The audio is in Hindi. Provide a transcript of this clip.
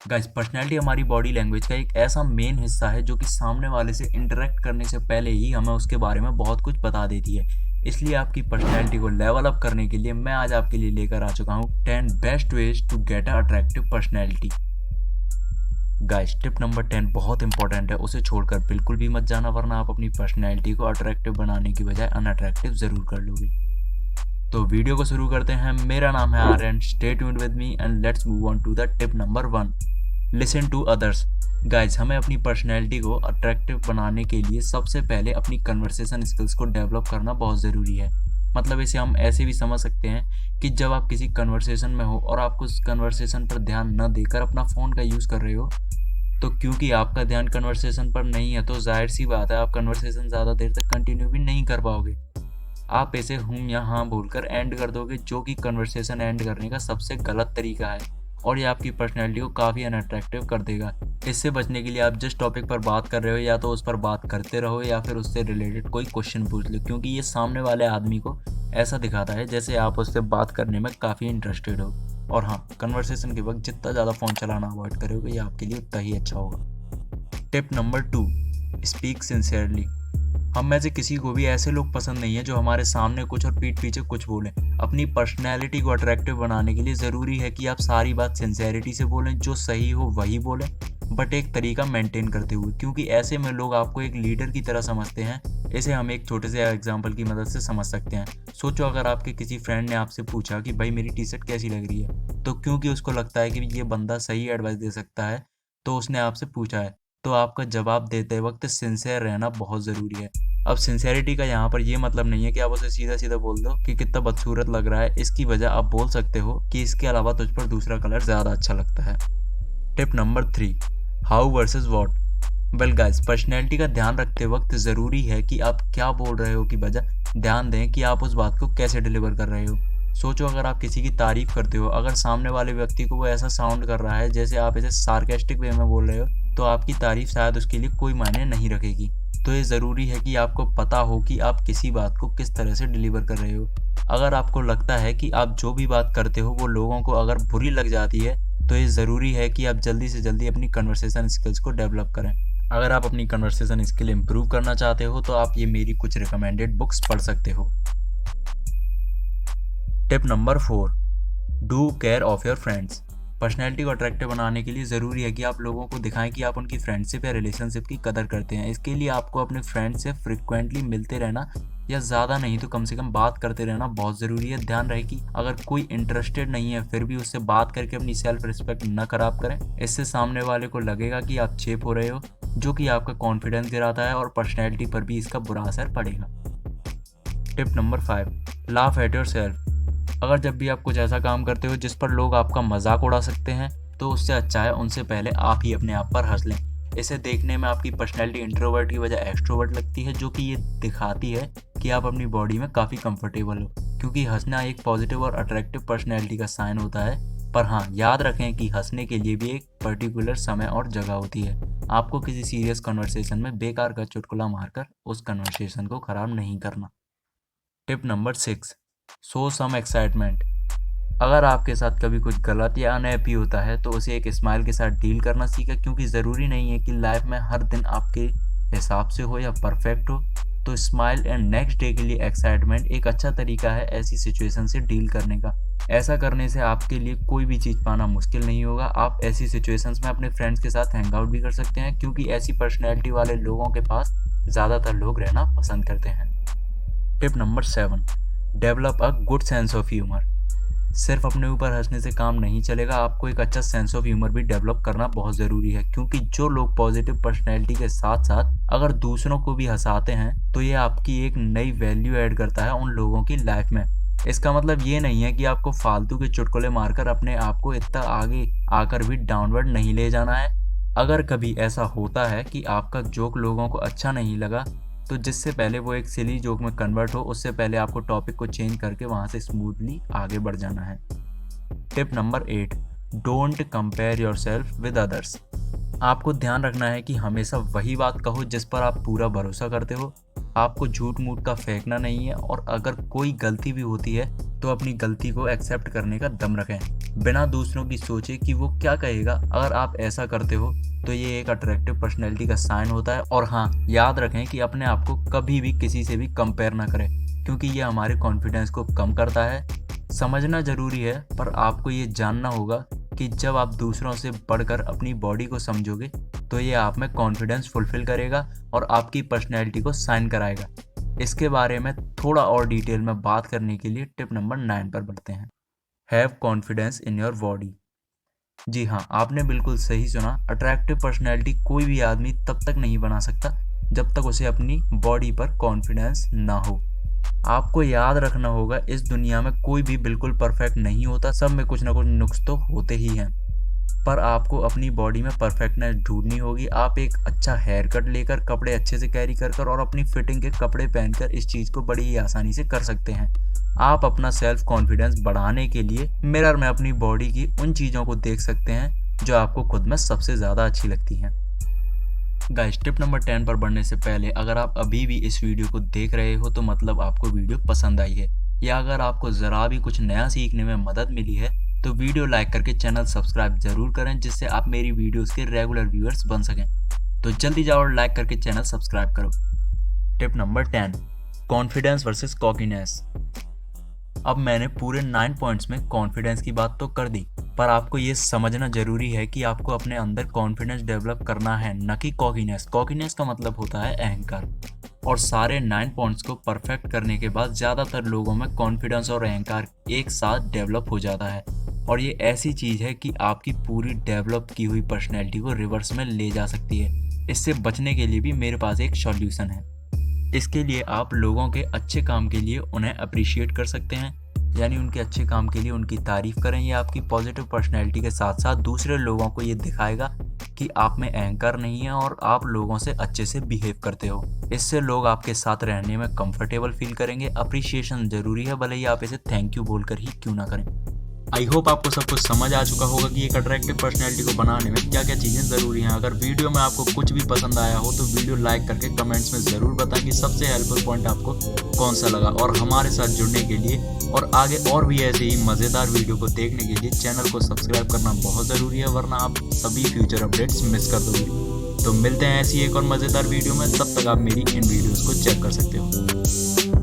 गाइस, पर्सनैलिटी हमारी बॉडी लैंग्वेज का एक ऐसा मेन हिस्सा है जो कि सामने वाले से इंटरेक्ट करने से पहले ही हमें उसके बारे में बहुत कुछ बता देती है। इसलिए आपकी पर्सनैलिटी को लेवल अप करने के लिए मैं आज आपके लिए लेकर आ चुका हूँ 10 best ways to get a attractive personality. Guys, tip number 10 बहुत इंपॉर्टेंट है, उसे छोड़कर बिल्कुल भी मत जाना, वरना आप अपनी पर्सनैलिटी को अट्रैक्टिव बनाने की बजाय अनअट्रैक्टिव जरूर कर लोगे। तो वीडियो को शुरू करते हैं। मेरा नाम है Aryan, stay tuned with me and let's move on to the tip number 1। Listen to others. Guys, हमें अपनी पर्सनैलिटी को अट्रैक्टिव बनाने के लिए सबसे पहले अपनी कन्वर्सेशन स्किल्स को डेवलप करना बहुत ज़रूरी है। मतलब इसे हम ऐसे भी समझ सकते हैं कि जब आप किसी कन्वर्सेशन में हो और आपको उस कन्वर्सेशन पर ध्यान न देकर अपना फ़ोन का यूज़ कर रहे हो, तो क्योंकि आपका ध्यान कन्वर्सेशन पर नहीं है तो जाहिर सी बात है आप कन्वर्सेशन ज़्यादा देर तक कंटिन्यू भी नहीं कर पाओगे। आप इसे हूँ या हाँ बोलकर एंड कर दोगे, जो कि कन्वर्सेशन एंड करने का सबसे गलत तरीका है और ये आपकी पर्सनैलिटी को काफ़ी अनअट्रैक्टिव कर देगा। इससे बचने के लिए आप जिस टॉपिक पर बात कर रहे हो या तो उस पर बात करते रहो या फिर उससे रिलेटेड कोई क्वेश्चन पूछ लो, क्योंकि ये सामने वाले आदमी को ऐसा दिखाता है जैसे आप उससे बात करने में काफ़ी इंटरेस्टेड हो। और हाँ, कन्वर्सेशन के वक्त जितना ज़्यादा फ़ोन चलाना अवॉइड करोगे ये आपके लिए उतना ही अच्छा होगा। Tip number 2, speak sincerely. हम में से किसी को भी ऐसे लोग पसंद नहीं है जो हमारे सामने कुछ और पीठ पीछे कुछ बोलें। अपनी पर्सनैलिटी को अट्रैक्टिव बनाने के लिए ज़रूरी है कि आप सारी बात सिंसेरिटी से बोलें, जो सही हो वही बोलें, बट एक तरीका मेंटेन करते हुए, क्योंकि ऐसे में लोग आपको एक लीडर की तरह समझते हैं। इसे हम एक छोटे से एग्जाम्पल की मदद से समझ सकते हैं। सोचो, अगर आपके किसी फ्रेंड ने आपसे पूछा कि भाई मेरी टी शर्ट कैसी लग रही है, तो क्योंकि उसको लगता है कि ये बंदा सही एडवाइस दे सकता है तो उसने आपसे पूछा है, तो आपका जवाब देते वक्त सिंसियर रहना बहुत ज़रूरी है। अब सिंसेरिटी का यहाँ पर ये मतलब नहीं है कि आप उसे सीधा सीधा बोल दो कि कितना बदसूरत लग रहा है। इसकी वजह आप बोल सकते हो कि इसके अलावा तुझ पर दूसरा कलर ज़्यादा अच्छा लगता है। Tip number 3, how versus what. Well guys, personality का ध्यान रखते वक्त ज़रूरी है कि आप क्या बोल रहे हो की बजाय ध्यान दें कि आप उस बात को कैसे डिलीवर कर रहे हो। सोचो, अगर आप किसी की तारीफ करते हो, अगर सामने वाले व्यक्ति को वो ऐसा साउंड कर रहा है जैसे आप इसे सार्केस्टिक वे में बोल रहे हो, तो आपकी तारीफ शायद उसके लिए कोई मायने नहीं रखेगी। तो ये ज़रूरी है कि आपको पता हो कि आप किसी बात को किस तरह से डिलीवर कर रहे हो। अगर आपको लगता है कि आप जो भी बात करते हो वो लोगों को अगर बुरी लग जाती है, तो ये ज़रूरी है कि आप जल्दी से जल्दी अपनी कन्वर्सेशन स्किल्स को डेवलप करें। अगर आप अपनी कन्वर्सेशन स्किल इम्प्रूव करना चाहते हो तो आप ये मेरी कुछ रिकमेंडेड बुक्स पढ़ सकते हो। Tip number 4, do care of your friends. Personality को अट्रैक्टिव बनाने के लिए ज़रूरी है कि आप लोगों को दिखाएं कि आप उनकी फ्रेंडशिप या रिलेशनशिप की कदर करते हैं। इसके लिए आपको अपने फ्रेंड से फ्रिक्वेंटली मिलते रहना, या ज़्यादा नहीं तो कम से कम बात करते रहना बहुत ज़रूरी है। ध्यान रहे कि अगर कोई इंटरेस्टेड नहीं है फिर भी उससे बात करके अपनी सेल्फ रिस्पेक्ट न खराब करें। इससे सामने वाले को लगेगा कि आप चेप हो रहे हो, जो कि आपका कॉन्फिडेंस गिराता है और पर्सनैलिटी पर भी इसका बुरा असर पड़ेगा। Tip number 5, laugh at your self. अगर जब भी आप कुछ ऐसा काम करते हो जिस पर लोग आपका मजाक उड़ा सकते हैं, तो उससे अच्छा है उनसे पहले आप ही अपने आप पर हंस लें। इसे देखने में आपकी पर्सनैलिटी इंट्रोवर्ट की वजह एक्सट्रोवर्ट लगती है, जो कि ये दिखाती है कि आप अपनी बॉडी में काफ़ी कंफर्टेबल हो, क्योंकि हंसना एक पॉजिटिव और अट्रैक्टिव पर्सनैलिटी का साइन होता है। पर हाँ, याद रखें कि हंसने के लिए भी एक पर्टिकुलर समय और जगह होती है। आपको किसी सीरियस कन्वर्सेशन में बेकार का चुटकुला मारकर उस कन्वर्सेशन को ख़राब नहीं करना। Tip number 6, show some excitement. अगर आपके साथ कभी कुछ गलत या अनहैप्पी होता है तो उसे एक स्माइल के साथ डील करना सीखें, क्योंकि ज़रूरी नहीं है कि लाइफ में हर दिन आपके हिसाब से हो या परफेक्ट हो। तो स्माइल एंड नेक्स्ट डे के लिए एक्साइटमेंट एक अच्छा तरीका है ऐसी सिचुएशन से डील करने का। ऐसा करने से आपके लिए कोई भी चीज़ पाना मुश्किल नहीं होगा। आप ऐसी सिचुएशंस में अपने फ्रेंड्स के साथ हैंग आउट भी कर सकते हैं, क्योंकि ऐसी पर्सनैलिटी वाले लोगों के पास ज़्यादातर लोग रहना पसंद करते हैं। Tip number 7, develop a good sense of humour. सिर्फ अपने ऊपर हंसने से काम नहीं चलेगा, आपको एक अच्छा सेंस ऑफ ह्यूमर भी डेवलप करना बहुत ज़रूरी है, क्योंकि जो लोग पॉजिटिव पर्सनैलिटी के साथ साथ अगर दूसरों को भी हंसाते हैं तो ये आपकी एक नई वैल्यू ऐड करता है उन लोगों की लाइफ में। इसका मतलब ये नहीं है कि आपको फालतू के चुटकुले मारकर अपने आप को इतना आगे आकर भी डाउनवर्ड नहीं ले जाना है। अगर कभी ऐसा होता है कि आपका जोक लोगों को अच्छा नहीं लगा, तो जिससे पहले वो एक सिली जोक में कन्वर्ट हो, उससे पहले आपको टॉपिक को चेंज करके वहाँ से स्मूथली आगे बढ़ जाना है। Tip number 8, don't compare yourself with others. आपको ध्यान रखना है कि हमेशा वही बात कहो जिस पर आप पूरा भरोसा करते हो। आपको झूठ मूठ का फेंकना नहीं है, और अगर कोई गलती भी होती है तो अपनी गलती को एक्सेप्ट करने का दम रखें, बिना दूसरों की सोचे कि वो क्या कहेगा। अगर आप ऐसा करते हो तो ये एक अट्रैक्टिव पर्सनैलिटी का साइन होता है। और हाँ, याद रखें कि अपने आप को कभी भी किसी से भी कंपेयर ना करें, क्योंकि ये हमारे कॉन्फिडेंस को कम करता है। समझना ज़रूरी है, पर आपको ये जानना होगा कि जब आप दूसरों से बढ़कर अपनी बॉडी को समझोगे तो ये आप में कॉन्फिडेंस फुलफिल करेगा और आपकी पर्सनैलिटी को साइन कराएगा। इसके बारे में थोड़ा और डिटेल में बात करने के लिए टिप नंबर 9 पर बढ़ते हैं। Have confidence in your body. जी हाँ, आपने बिल्कुल सही सुना। अट्रैक्टिव पर्सनैलिटी कोई भी आदमी तब तक नहीं बना सकता जब तक उसे अपनी बॉडी पर कॉन्फिडेंस ना हो। आपको याद रखना होगा, इस दुनिया में कोई भी बिल्कुल परफेक्ट नहीं होता, सब में कुछ ना कुछ नुक्स तो होते ही हैं। पर आपको अपनी बॉडी में परफेक्टनेस ढूंढनी होगी। आप एक अच्छा हेयर कट लेकर, कपड़े अच्छे से कैरी कर और अपनी फिटिंग के कपड़े पहनकर इस चीज़ को बड़ी ही आसानी से कर सकते हैं। आप अपना सेल्फ कॉन्फिडेंस बढ़ाने के लिए मिरर में अपनी बॉडी की उन चीज़ों को देख सकते हैं जो आपको खुद में सबसे ज़्यादा अच्छी लगती हैं। गाइस, टिप नंबर 10 पर बढ़ने से पहले अगर आप अभी भी इस वीडियो को देख रहे हो तो मतलब आपको वीडियो पसंद आई है, या अगर आपको ज़रा भी कुछ नया सीखने में मदद मिली है तो वीडियो लाइक करके चैनल सब्सक्राइब जरूर करें, जिससे आप मेरी वीडियोस के रेगुलर व्यूअर्स बन सकें। तो जल्दी जाओ और लाइक करके चैनल सब्सक्राइब करो। Tip number 10, confidence versus cockiness. अब मैंने पूरे 9 पॉइंट्स में कॉन्फिडेंस की बात तो कर दी, पर आपको ये समझना जरूरी है कि आपको अपने अंदर कॉन्फिडेंस डेवलप करना है, न कि कॉकीनेस। कॉकीनेस का मतलब होता है अहंकार। और सारे 9 पॉइंट्स को परफेक्ट करने के बाद ज़्यादातर लोगों में कॉन्फिडेंस और अहंकार एक साथ डेवलप हो जाता है, और ये ऐसी चीज़ है कि आपकी पूरी डेवलप की हुई पर्सनैलिटी को रिवर्स में ले जा सकती है। इससे बचने के लिए भी मेरे पास एक सॉल्यूशन है। इसके लिए आप लोगों के अच्छे काम के लिए उन्हें अप्रिशिएट कर सकते हैं, यानी उनके अच्छे काम के लिए उनकी तारीफ करें। ये आपकी पॉजिटिव पर्सनैलिटी के साथ साथ दूसरे लोगों को ये दिखाएगा कि आप में अहंकार नहीं है और आप लोगों से अच्छे से बिहेव करते हो। इससे लोग आपके साथ रहने में कंफर्टेबल फील करेंगे। अप्रिशिएशन जरूरी है, भले ही आप इसे थैंक यू बोलकर ही क्यों ना करें। आई होप आपको सब कुछ समझ आ चुका होगा कि एक अट्रैक्टिव पर्सनैलिटी को बनाने में क्या क्या चीज़ें ज़रूरी हैं। अगर वीडियो में आपको कुछ भी पसंद आया हो तो वीडियो लाइक करके कमेंट्स में ज़रूर बताएं कि सबसे हेल्पफुल पॉइंट आपको कौन सा लगा। और हमारे साथ जुड़ने के लिए और आगे और भी ऐसे ही मज़ेदार वीडियो को देखने के लिए चैनल को सब्सक्राइब करना बहुत ज़रूरी है, वरना आप सभी फ्यूचर अपडेट्स मिस कर दोगे। तो मिलते हैं ऐसी एक और मज़ेदार वीडियो में, तब तक आप मेरी इन वीडियोज़ को चेक कर सकते हो।